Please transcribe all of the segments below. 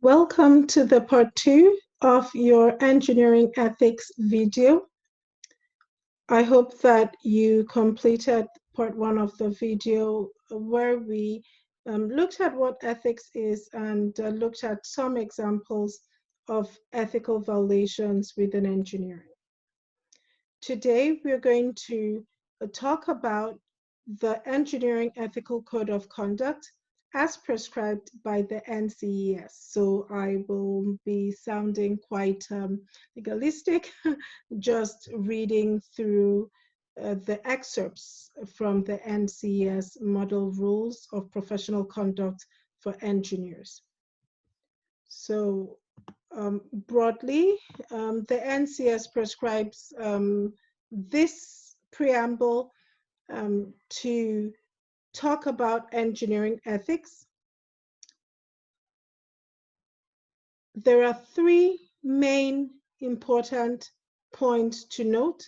Welcome to the part 2 of your engineering ethics video. I hope that you completed part 1 of the video where we looked at what ethics is and looked at some examples of ethical violations within engineering. Today, we're going to talk about the Engineering Ethical Code of Conduct as prescribed by the NCES. So I will be sounding quite legalistic, just reading through the excerpts from the NCES Model Rules of Professional Conduct for Engineers. So broadly, the NCS prescribes this preamble to talk about engineering ethics. There are three main important points to note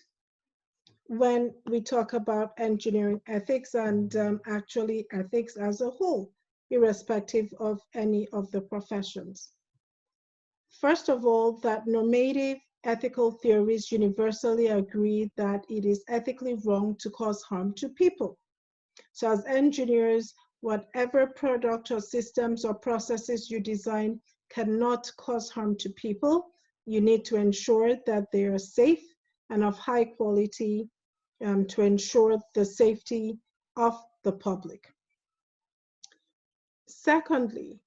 when we talk about engineering ethics and actually ethics as a whole, irrespective of any of the professions. First of all, that normative ethical theories universally agree that it is ethically wrong to cause harm to people. So as engineers, whatever product or systems or processes you design cannot cause harm to people. You need to ensure that they are safe and of high quality to ensure the safety of the public. Secondly,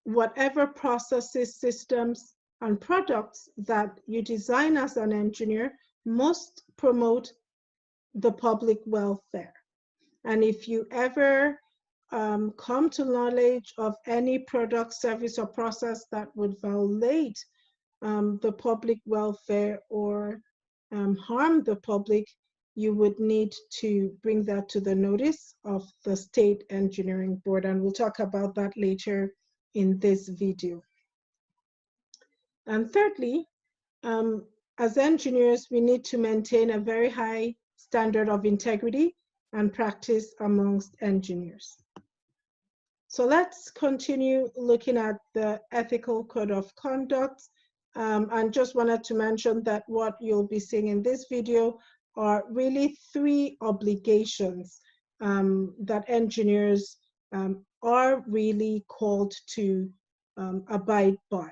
whatever processes, systems, and products that you design as an engineer must promote the public welfare. And if you ever come to knowledge of any product, service, or process that would violate the public welfare or harm the public, you would need to bring that to the notice of the State Engineering Board. And we'll talk about that later in this video. And thirdly, as engineers, we need to maintain a very high standard of integrity and practice amongst engineers. So let's continue looking at the ethical code of conduct. And just wanted to mention that what you'll be seeing in this video are really three obligations that engineers are really called to abide by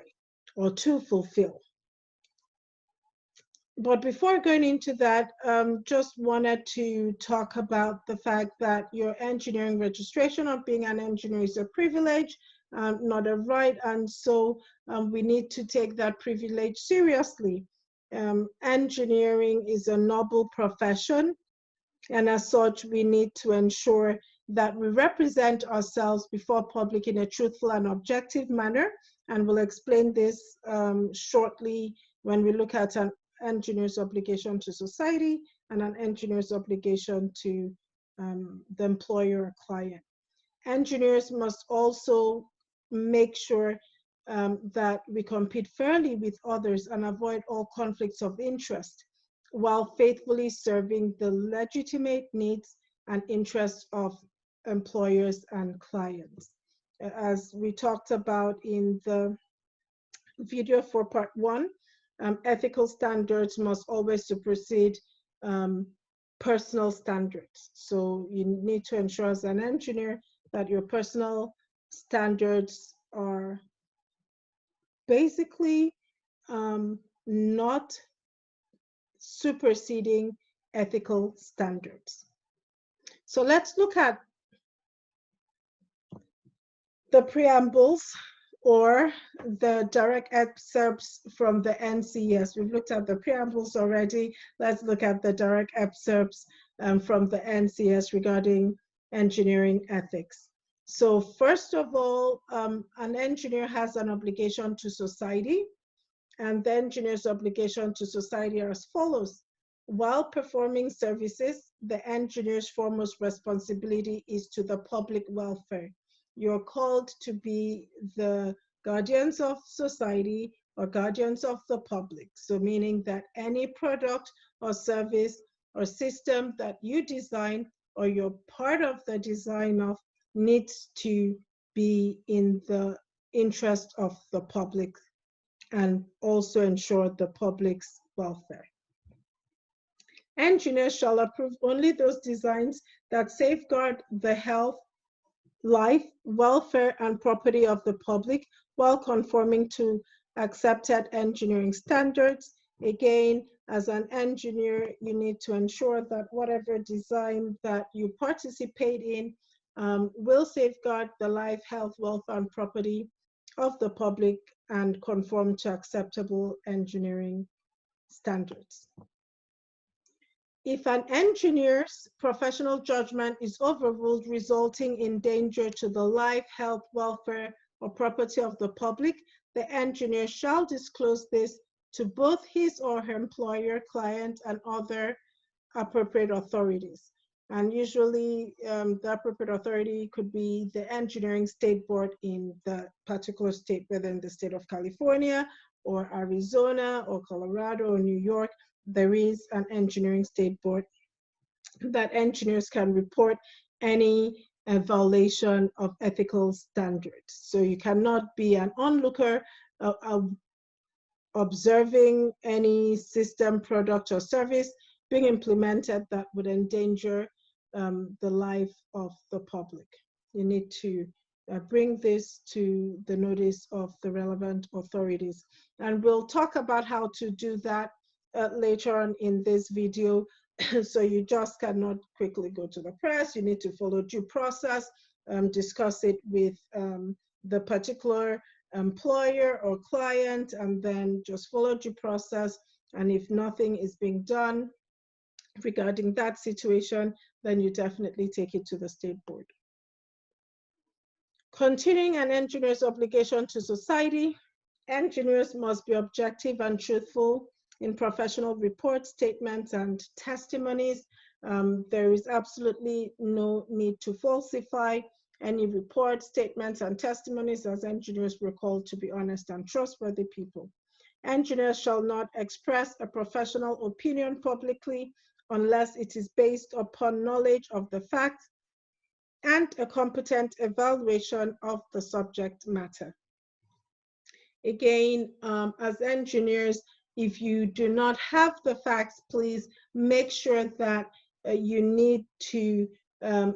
or to fulfill. But before going into that, just wanted to talk about the fact that your engineering registration of being an engineer is a privilege, not a right, and so we need to take that privilege seriously. Engineering is a noble profession, and as such, we need to ensure that we represent ourselves before public in a truthful and objective manner, and we'll explain this shortly when we look at an engineer's obligation to society and an engineer's obligation to the employer or client. Engineers must also make sure that we compete fairly with others and avoid all conflicts of interest while faithfully serving the legitimate needs and interests of employers and clients. As we talked about in the video for part 1, ethical standards must always supersede personal standards. So you need to ensure as an engineer that your personal standards are basically not superseding ethical standards. So let's look at the preambles or the direct excerpts from the NCES. We've looked at the preambles already. Let's look at the direct excerpts from the NCES regarding engineering ethics. So first of all, an engineer has an obligation to society, and the engineer's obligation to society are as follows. While performing services, the engineer's foremost responsibility is to the public welfare. You're called to be the guardians of society or guardians of the public. So meaning that any product or service or system that you design or you're part of the design of needs to be in the interest of the public and also ensure the public's welfare. Engineers shall approve only those designs that safeguard the health, life, welfare, and property of the public while conforming to accepted engineering standards. Again, as an engineer, you need to ensure that whatever design that you participate in will safeguard the life, health, wealth, and property of the public and conform to acceptable engineering standards. If an engineer's professional judgment is overruled, resulting in danger to the life, health, welfare, or property of the public, the engineer shall disclose this to both his or her employer, client, and other appropriate authorities. And usually the appropriate authority could be the engineering state board in the particular state, whether in the state of California or Arizona or Colorado or New York. There is an engineering state board that engineers can report any violation of ethical standards. So you cannot be an onlooker observing any system, product, or service being implemented that would endanger the life of the public. You need to bring this to the notice of the relevant authorities. And we'll talk about how to do that later on in this video. So you just cannot quickly go to the press. You need to follow due process, discuss it with the particular employer or client, and then just follow due process. And if nothing is being done regarding that situation, then you definitely take it to the state board. Continuing an engineer's obligation to society, engineers must be objective and truthful in professional reports, statements, and testimonies. There is absolutely no need to falsify any reports, statements, and testimonies, as engineers were called to be honest and trustworthy people. Engineers shall not express a professional opinion publicly unless it is based upon knowledge of the facts and a competent evaluation of the subject matter. Again, as engineers, if you do not have the facts, please make sure that you need to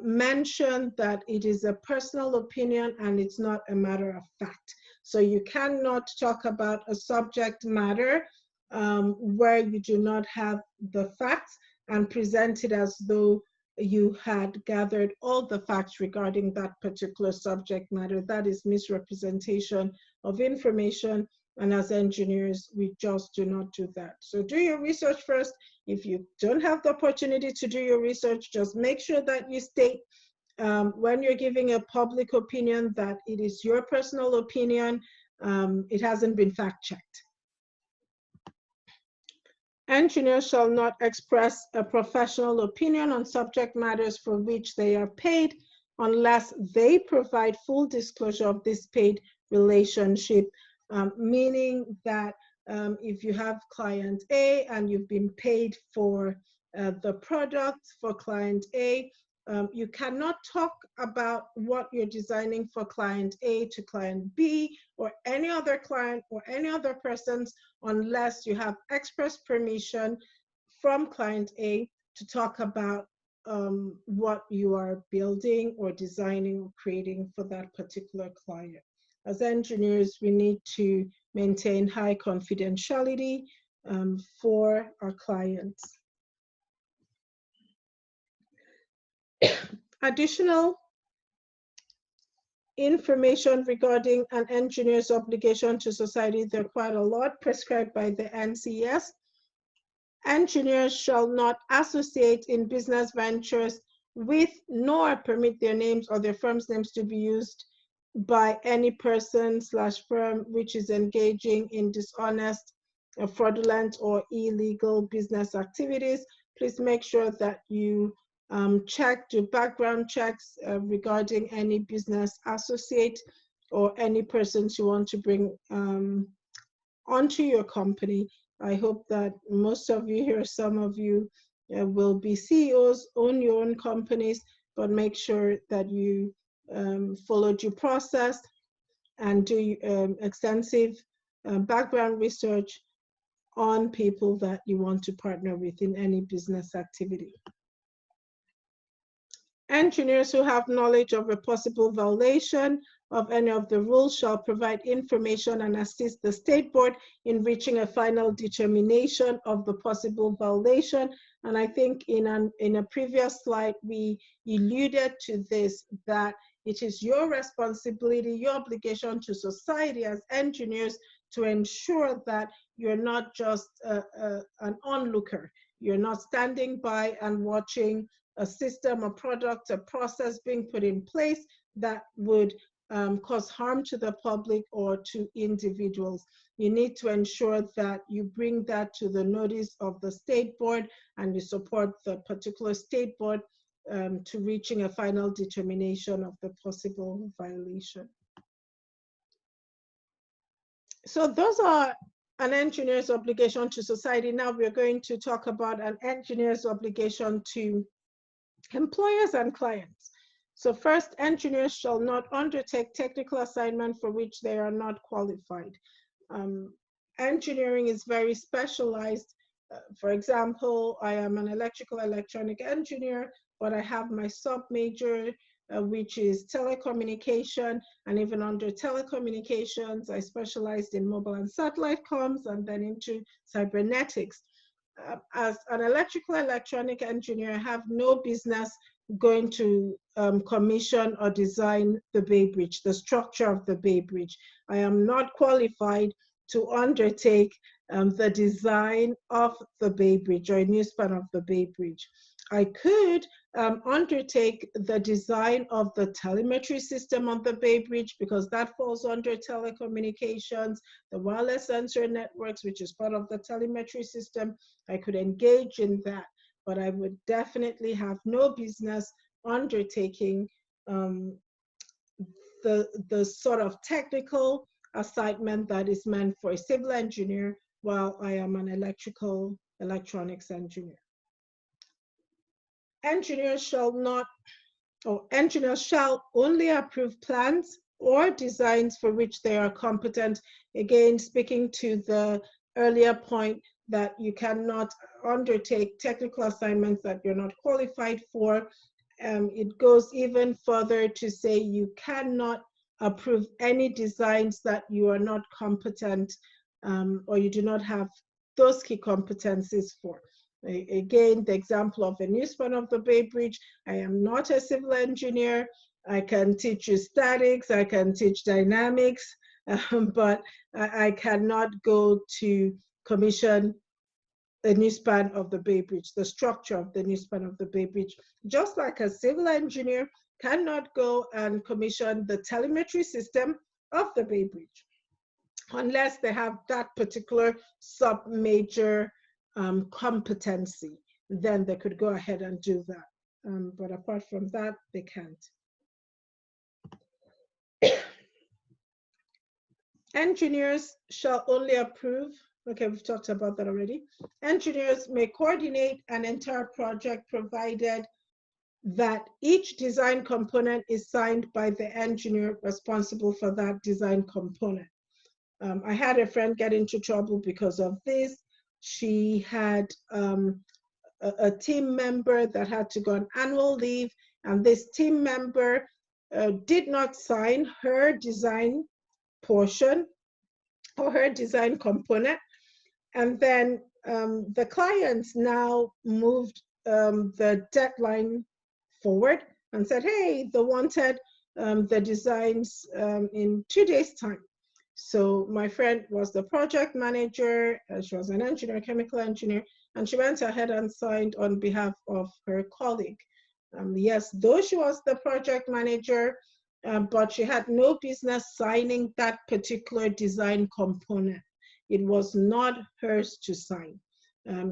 mention that it is a personal opinion and it's not a matter of fact. So you cannot talk about a subject matter where you do not have the facts and present it as though you had gathered all the facts regarding that particular subject matter. That is misrepresentation of information, and as engineers, we just do not do that. So do your research first. If you don't have the opportunity to do your research, just make sure that you state when you're giving a public opinion that it is your personal opinion. It hasn't been fact-checked. Engineers shall not express a professional opinion on subject matters for which they are paid unless they provide full disclosure of this paid relationship, meaning that if you have client A and you've been paid for the product for client A, you cannot talk about what you're designing for client A to client B or any other client or any other persons unless you have express permission from client A to talk about what you are building or designing or creating for that particular client. As engineers, we need to maintain high confidentiality for our clients. Additional information regarding an engineer's obligation to society, there are quite a lot prescribed by the NCS. Engineers shall not associate in business ventures with nor permit their names or their firm's names to be used by any person/firm which is engaging in dishonest, fraudulent, or illegal business activities. Please make sure that you do background checks regarding any business associate or any persons you want to bring onto your company. I hope that most of you here, some of you will be CEOs, own your own companies, but make sure that you follow due process and do extensive background research on people that you want to partner with in any business activity. Engineers who have knowledge of a possible violation of any of the rules shall provide information and assist the state board in reaching a final determination of the possible violation. And I think in a previous slide, we alluded to this, that it is your responsibility, your obligation to society as engineers to ensure that you're not just an onlooker. You're not standing by and watching a system, a product, a process being put in place that would cause harm to the public or to individuals. You need to ensure that you bring that to the notice of the state board and you support the particular state board to reaching a final determination of the possible violation. So those are an engineer's obligation to society. Now we're going to talk about an engineer's obligation to employers and clients. So first, engineers shall not undertake technical assignment for which they are not qualified. Engineering is very specialized. For example, I am an electrical electronic engineer, but I have my sub-major, which is telecommunication, and even under telecommunications, I specialized in mobile and satellite comms, and then into cybernetics. As an electrical electronic engineer, I have no business going to commission or design the Bay Bridge, the structure of the Bay Bridge. I am not qualified to undertake the design of the Bay Bridge or a new span of the Bay Bridge. I could undertake the design of the telemetry system on the Bay Bridge because that falls under telecommunications, the wireless sensor networks, which is part of the telemetry system. I could engage in that, but I would definitely have no business undertaking the sort of technical assignment that is meant for a civil engineer while I am an electrical electronics engineer. Engineers shall only approve plans or designs for which they are competent. Again, speaking to the earlier point that you cannot undertake technical assignments that you're not qualified for. It goes even further to say you cannot approve any designs that you are not competent or you do not have those key competencies for. Again, the example of a new span of the Bay Bridge, I am not a civil engineer. I can teach you statics, I can teach dynamics, but I cannot go to commission the new span of the Bay Bridge, the structure of the new span of the Bay Bridge. Just like a civil engineer cannot go and commission the telemetry system of the Bay Bridge unless they have that particular sub-major competency, then they could go ahead and do that. But apart from that, they can't. Engineers shall only approve, okay, we've talked about that already. Engineers may coordinate an entire project provided that each design component is signed by the engineer responsible for that design component. I had a friend get into trouble because of this. She had a team member that had to go on annual leave, and this team member did not sign her design portion or her design component. And then the clients now moved the deadline forward and said, hey, they wanted the designs in 2 days' time. So my friend was the project manager, she was an engineer, chemical engineer, and she went ahead and signed on behalf of her colleague. Yes, though she was the project manager, but she had no business signing that particular design component. It was not hers to sign.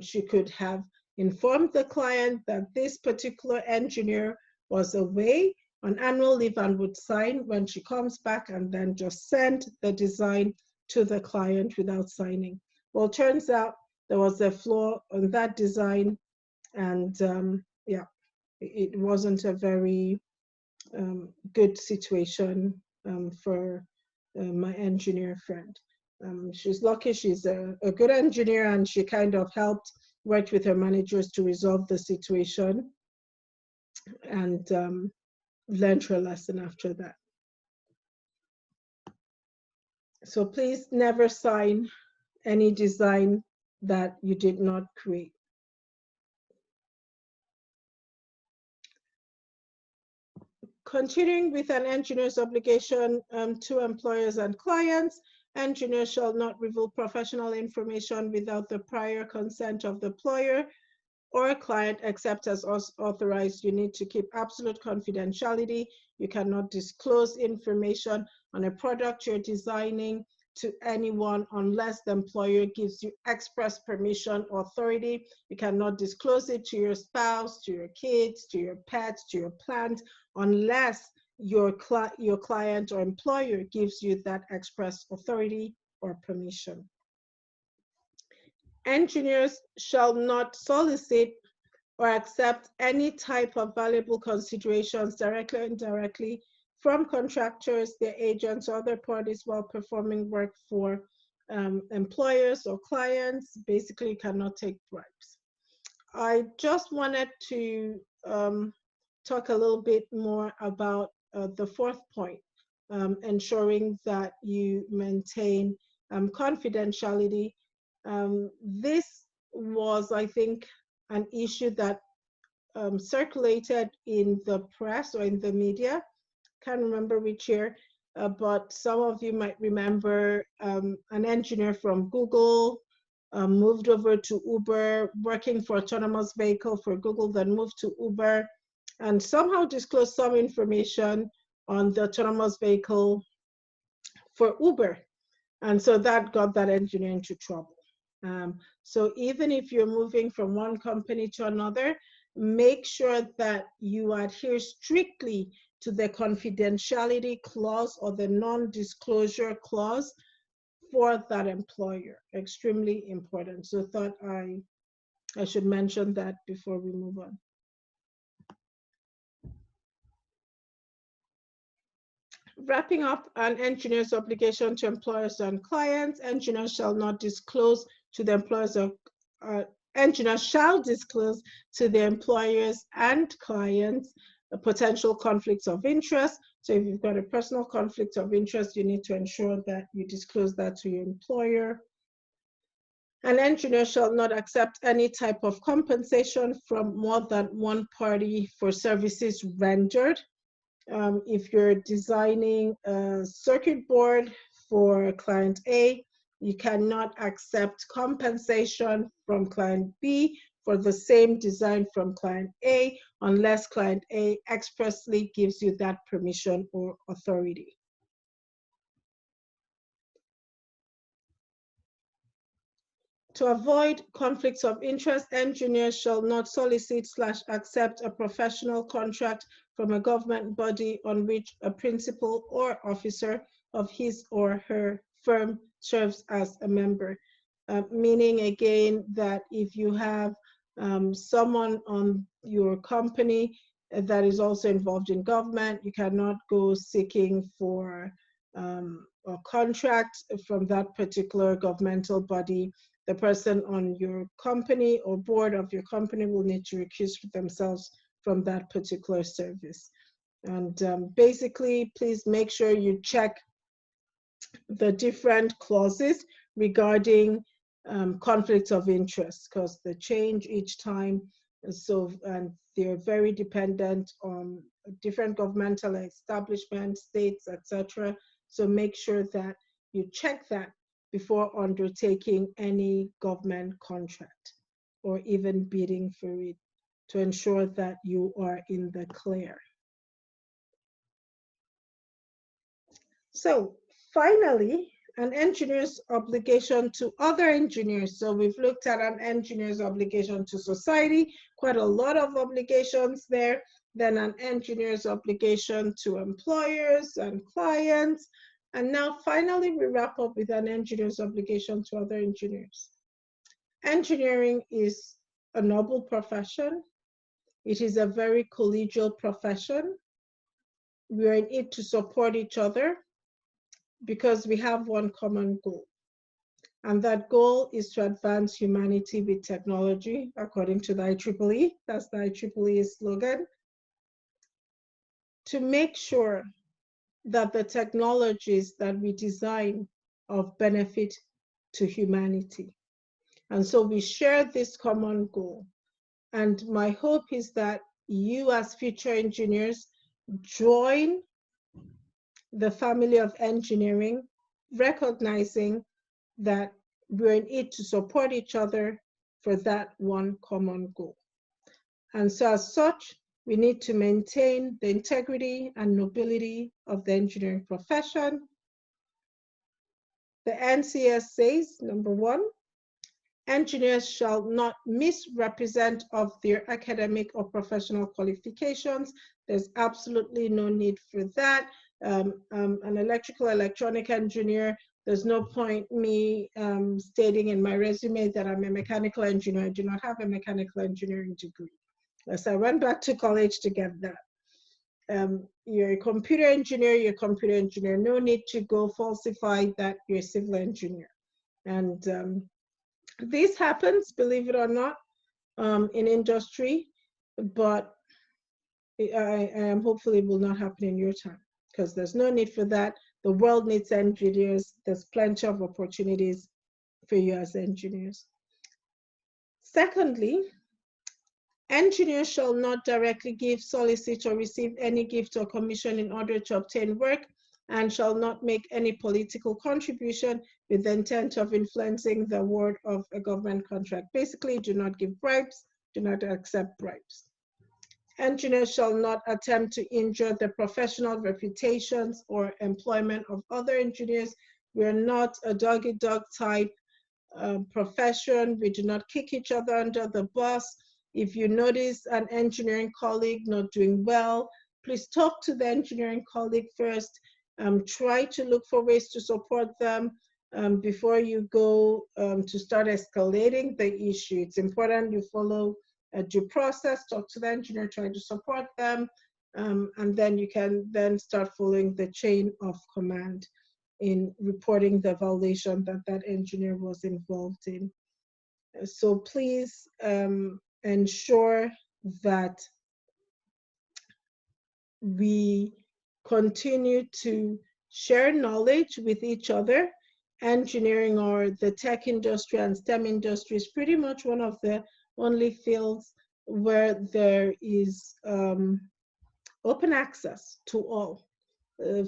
She could have informed the client that this particular engineer was away on annual leave and would sign when she comes back, and then just send the design to the client without signing. Well, it turns out there was a flaw on that design, and yeah, it wasn't a very good situation for my engineer friend. She's lucky, she's a good engineer, and she kind of helped work with her managers to resolve the situation, and learned her lesson after that. So please never sign any design that you did not create. Continuing with an engineer's obligation to employers and clients, engineers shall not reveal professional information without the prior consent of the employer or client, except as authorized. You need to keep absolute confidentiality. You cannot disclose information on a product you're designing to anyone unless the employer gives you express permission or authority. You cannot disclose it to your spouse, to your kids, to your pets, to your plant, unless your client or employer gives you that express authority or permission. Engineers shall not solicit or accept any type of valuable considerations, directly or indirectly, from contractors, their agents, or other parties while performing work for employers or clients. Basically, you cannot take bribes. I just wanted to talk a little bit more about the fourth point, ensuring that you maintain confidentiality. This was, I think, an issue that circulated in the press or in the media. Can't remember which year, but some of you might remember an engineer from Google moved over to Uber, working for autonomous vehicle for Google, then moved to Uber, and somehow disclosed some information on the autonomous vehicle for Uber. And so that got that engineer into trouble. So even if you're moving from one company to another, make sure that you adhere strictly to the confidentiality clause or the non-disclosure clause for that employer. Extremely important. So thought I should mention that before we move on. Wrapping up an engineer's obligation to employers and clients, engineers shall not disclose to the employers or engineers shall disclose to the employers and clients potential conflicts of interest. So if you've got a personal conflict of interest, you need to ensure that you disclose that to your employer. An engineer shall not accept any type of compensation from more than one party for services rendered. If you're designing a circuit board for client A, you cannot accept compensation from client B for the same design from client A unless client A expressly gives you that permission or authority. To avoid conflicts of interest, engineers shall not solicit / accept a professional contract from a government body on which a principal or officer of his or her firm serves as a member. Meaning again that if you have someone on your company that is also involved in government, you cannot go seeking for a contract from that particular governmental body. The person on your company or board of your company will need to recuse themselves from that particular service. And basically, please make sure you check the different clauses regarding conflicts of interest, because they change each time. So, and they're very dependent on different governmental establishments, states, etc. So make sure that you check that before undertaking any government contract or even bidding for it, to ensure that you are in the clear. So finally, an engineer's obligation to other engineers. So we've looked at an engineer's obligation to society, quite a lot of obligations there. Then an engineer's obligation to employers and clients. And now finally, we wrap up with an engineer's obligation to other engineers. Engineering is a noble profession. It is a very collegial profession. We are in it to support each other. because we have one common goal. And that goal is to advance humanity with technology, according to the IEEE. That's the IEEE slogan. To make sure that the technologies that we design of benefit to humanity. And so we share this common goal. And my hope is that you as future engineers join the family of engineering, recognizing that we're in it to support each other for that one common goal. And so as such, we need to maintain the integrity and nobility of the engineering profession. The NCS says, number one, engineers shall not misrepresent of their academic or professional qualifications. There's absolutely no need for that. An electrical electronic engineer, there's no point me stating in my resume that I'm a mechanical engineer. I do not have a mechanical engineering degree. So I went back to college to get that. You're a computer engineer, you're a computer engineer. No need to go falsify that you're a civil engineer. And this happens, believe it or not, in industry, but hopefully it will not happen in your time, because there's no need for that. The world needs engineers. There's plenty of opportunities for you as engineers. Secondly, engineers shall not directly give, solicit, or receive any gift or commission in order to obtain work, and shall not make any political contribution with the intent of influencing the award of a government contract. Basically, do not give bribes, do not accept bribes. Engineers shall not attempt to injure the professional reputations or employment of other engineers. We're not a dog-eat-dog type profession. We do not kick each other under the bus. If you notice an engineering colleague not doing well, please talk to the engineering colleague first. Try to look for ways to support them before you go to start escalating the issue. It's important you follow a due process, talk to the engineer, try to support them, and then you can then start following the chain of command in reporting the violation that that engineer was involved in. So please ensure that we continue to share knowledge with each other. Engineering or the tech industry and STEM industry is pretty much one of the only fields where there is open access to all.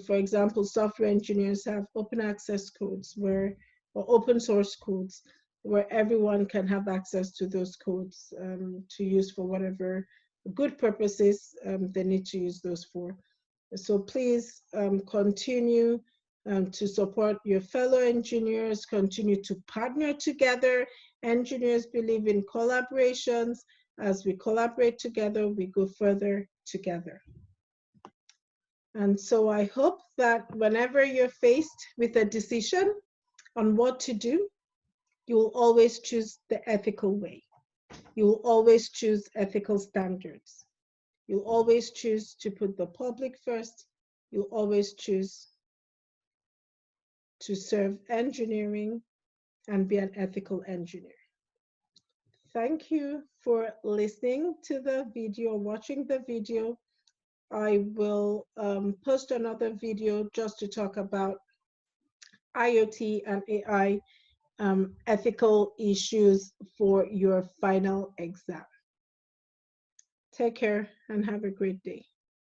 For example, software engineers have open access codes or open source codes where everyone can have access to those codes to use for whatever good purposes they need to use those for. So please continue to support your fellow engineers, continue to partner together. Engineers believe in collaborations. As we collaborate together, we go further together. And so I hope that whenever you're faced with a decision on what to do, you will always choose the ethical way. You will always choose ethical standards. You'll always choose to put the public first. You'll always choose to serve engineering and be an ethical engineer. Thank you for listening to the video, watching the video. I will post another video just to talk about IoT and AI ethical issues for your final exam. Take care and have a great day.